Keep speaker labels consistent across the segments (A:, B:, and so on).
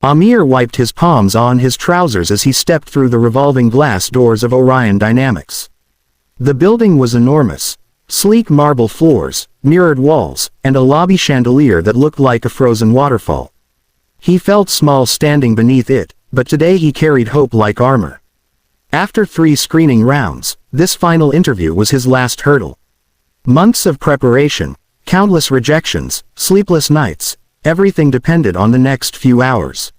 A: Amir wiped his palms on his trousers as he stepped through the revolving glass doors of Orion Dynamics. The building was enormous. Sleek marble floors, mirrored walls, and a lobby chandelier that looked like a frozen waterfall. He felt small standing beneath it, but today he carried hope like armor. After 3 screening rounds, this final interview was his last hurdle. Months of preparation, countless rejections, sleepless nights, everything depended on the next few hours.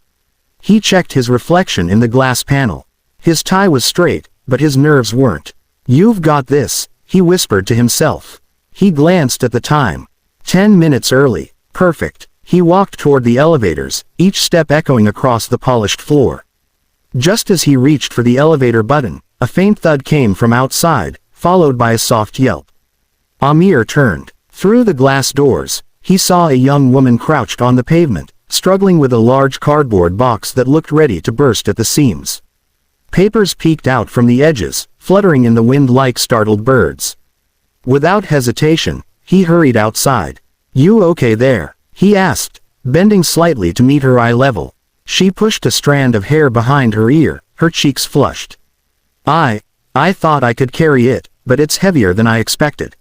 A: He checked his reflection in the glass panel. His tie was straight, but his nerves weren't. "You've got this," he whispered to himself. He glanced at the time. 10 minutes early. Perfect. He walked toward the elevators, each step echoing across the polished floor. Just as he reached for the elevator button, a faint thud came from outside, followed by a soft yelp. Amir turned. Through the glass doors, he saw a young woman crouched on the pavement, struggling with a large cardboard box that looked ready to burst at the seams. Papers peeked out from the edges, fluttering in the wind like startled birds. Without hesitation, he hurried outside. "You okay there?" he asked, bending slightly to meet her eye level. She pushed a strand of hair behind her ear, her cheeks flushed. I thought I could carry it, but it's heavier than I expected."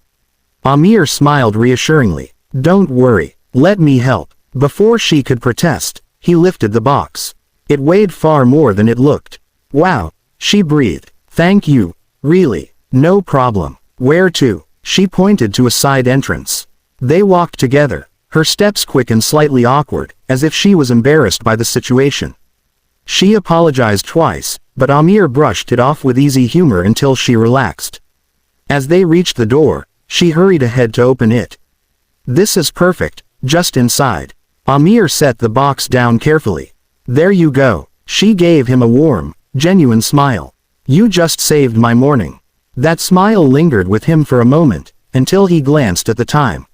A: Amir smiled reassuringly. "Don't worry, let me help." Before she could protest, he lifted the box. It weighed far more than it looked. "Wow," she breathed. "Thank you. Really, no problem. Where to?" She pointed to a side entrance. They walked together, her steps quick and slightly awkward, as if she was embarrassed by the situation. She apologized twice, but Amir brushed it off with easy humor until she relaxed. As they reached the door, she hurried ahead to open it. "This is perfect, just inside." Amir set the box down carefully. "There you go." She gave him a warm, genuine smile. "You just saved my morning." That smile lingered with him for a moment, until he glanced at the time.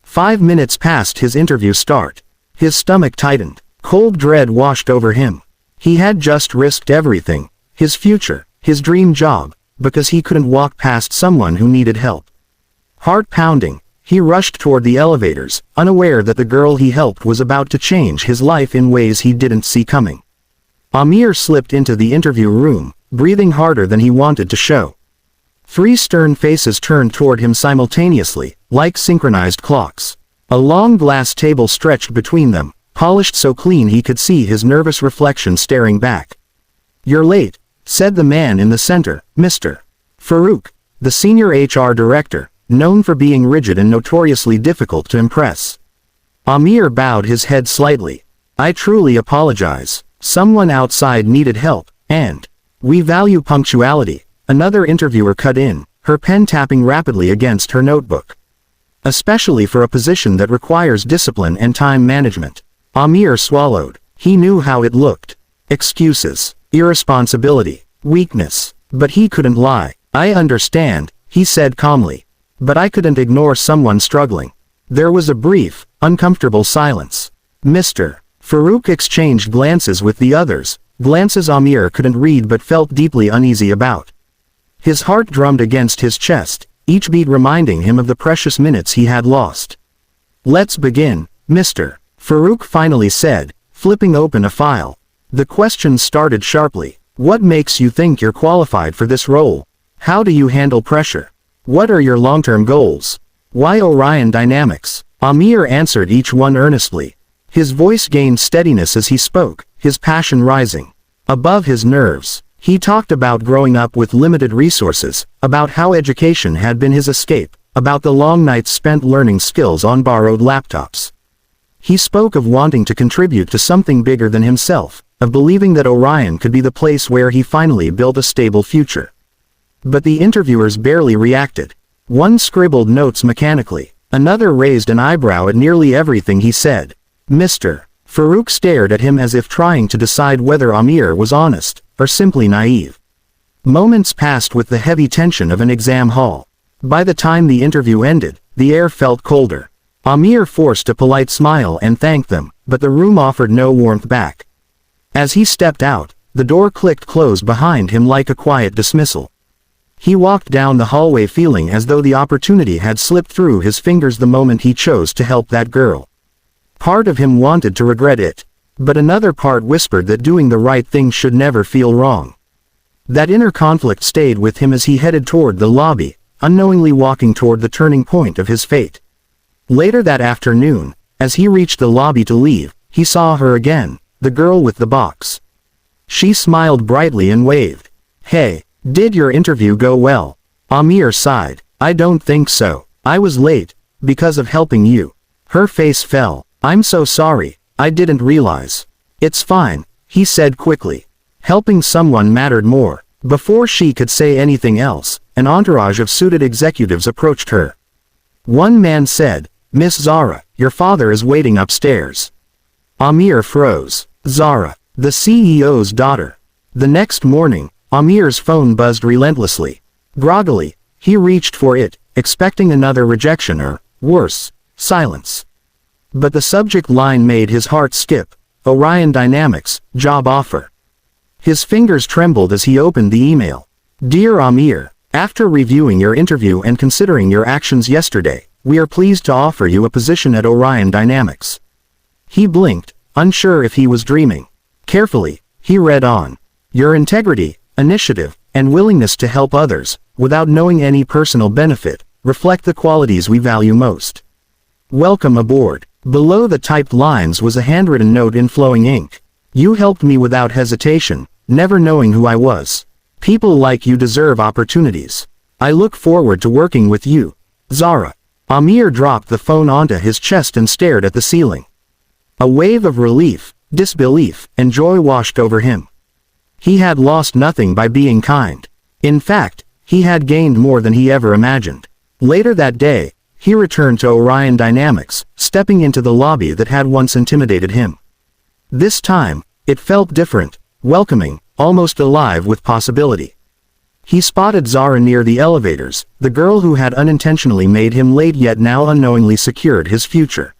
A: 5 minutes past his interview start. His stomach tightened. Cold dread washed over him. He had just risked everything, his future, his dream job, because he couldn't walk past someone who needed help. Heart pounding, he rushed toward the elevators, unaware that the girl he helped was about to change his life in ways he didn't see coming. Amir slipped into the interview room, breathing harder than he wanted to show. 3 stern faces turned toward him simultaneously, like synchronized clocks. A long glass table stretched between them, polished so clean he could see his nervous reflection staring back. "You're late," said the man in the center, Mr. Farouk, the senior HR director, known for being rigid and notoriously difficult to impress. Amir bowed his head slightly. "I truly apologize. Someone outside needed help, and we value punctuality." Another interviewer cut in, her pen tapping rapidly against her notebook. "Especially for a position that requires discipline and time management." Amir swallowed. He knew how it looked. Excuses, irresponsibility, weakness. But he couldn't lie. "I understand," he said calmly. "But I couldn't ignore someone struggling." There was a brief, uncomfortable silence. Mr. Farouk exchanged glances with the others, glances Amir couldn't read but felt deeply uneasy about. His heart drummed against his chest, each beat reminding him of the precious minutes he had lost. "Let's begin, Mr. Farouk finally said, flipping open a file. The questions started sharply. "What makes you think you're qualified for this role? How do you handle pressure? What are your long-term goals? Why Orion Dynamics?" Amir answered each one earnestly. His voice gained steadiness as he spoke, his passion rising above his nerves. He talked about growing up with limited resources, about how education had been his escape, about the long nights spent learning skills on borrowed laptops. He spoke of wanting to contribute to something bigger than himself, of believing that Orion could be the place where he finally built a stable future. But the interviewers barely reacted. One scribbled notes mechanically, another raised an eyebrow at nearly everything he said. Mr. Farouk stared at him as if trying to decide whether Amir was honest, or simply naive. Moments passed with the heavy tension of an exam hall. By the time the interview ended, the air felt colder. Amir forced a polite smile and thanked them, but the room offered no warmth back. As he stepped out, the door clicked closed behind him like a quiet dismissal. He walked down the hallway feeling as though the opportunity had slipped through his fingers the moment he chose to help that girl. Part of him wanted to regret it. But another part whispered that doing the right thing should never feel wrong. That inner conflict stayed with him as he headed toward the lobby, unknowingly walking toward the turning point of his fate. Later that afternoon, as he reached the lobby to leave, he saw her again, the girl with the box. She smiled brightly and waved. "Hey, did your interview go well?" Amir sighed. "I don't think so. I was late, because of helping you." Her face fell. "I'm so sorry, I didn't realize." "It's fine," he said quickly. Helping someone mattered more. Before she could say anything else, an entourage of suited executives approached her. One man said, "Miss Zara, your father is waiting upstairs." Amir froze. Zara, the CEO's daughter. The next morning, Amir's phone buzzed relentlessly. Groggily, he reached for it, expecting another rejection or, worse, silence. But the subject line made his heart skip. Orion Dynamics, job offer. His fingers trembled as he opened the email. "Dear Amir, after reviewing your interview and considering your actions yesterday, we are pleased to offer you a position at Orion Dynamics." He blinked, unsure if he was dreaming. Carefully, he read on. "Your integrity, initiative, and willingness to help others, without knowing any personal benefit, reflect the qualities we value most. Welcome aboard." Below the typed lines was a handwritten note in flowing ink. "You helped me without hesitation, never knowing who I was. People like you deserve opportunities. I look forward to working with you. Zara." Amir dropped the phone onto his chest and stared at the ceiling. A wave of relief, disbelief, and joy washed over him. He had lost nothing by being kind. In fact, he had gained more than he ever imagined. Later that day, he returned to Orion Dynamics, stepping into the lobby that had once intimidated him. This time, it felt different, welcoming, almost alive with possibility. He spotted Zara near the elevators, the girl who had unintentionally made him late yet now unknowingly secured his future.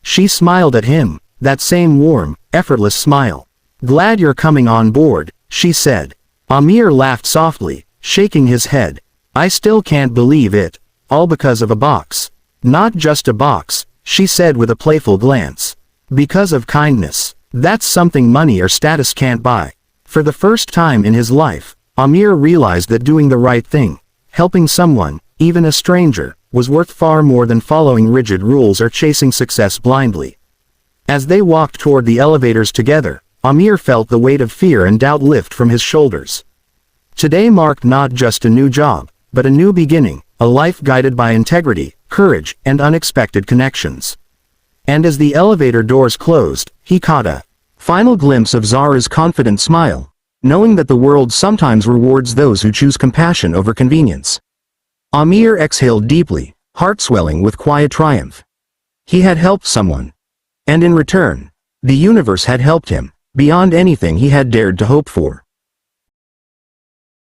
A: She smiled at him, that same warm, effortless smile. "Glad you're coming on board," she said. Amir laughed softly, shaking his head. "I still can't believe it, all because of a box." "Not just a box," she said with a playful glance. "Because of kindness. That's something money or status can't buy." For the first time in his life, Amir realized that doing the right thing, helping someone, even a stranger, was worth far more than following rigid rules or chasing success blindly. As they walked toward the elevators together, Amir felt the weight of fear and doubt lift from his shoulders. Today marked not just a new job, but a new beginning, a life guided by integrity, courage, and unexpected connections. And as the elevator doors closed, he caught a final glimpse of Zara's confident smile, knowing that the world sometimes rewards those who choose compassion over convenience. Amir exhaled deeply, heart swelling with quiet triumph. He had helped someone. And in return, the universe had helped him, beyond anything he had dared to hope for.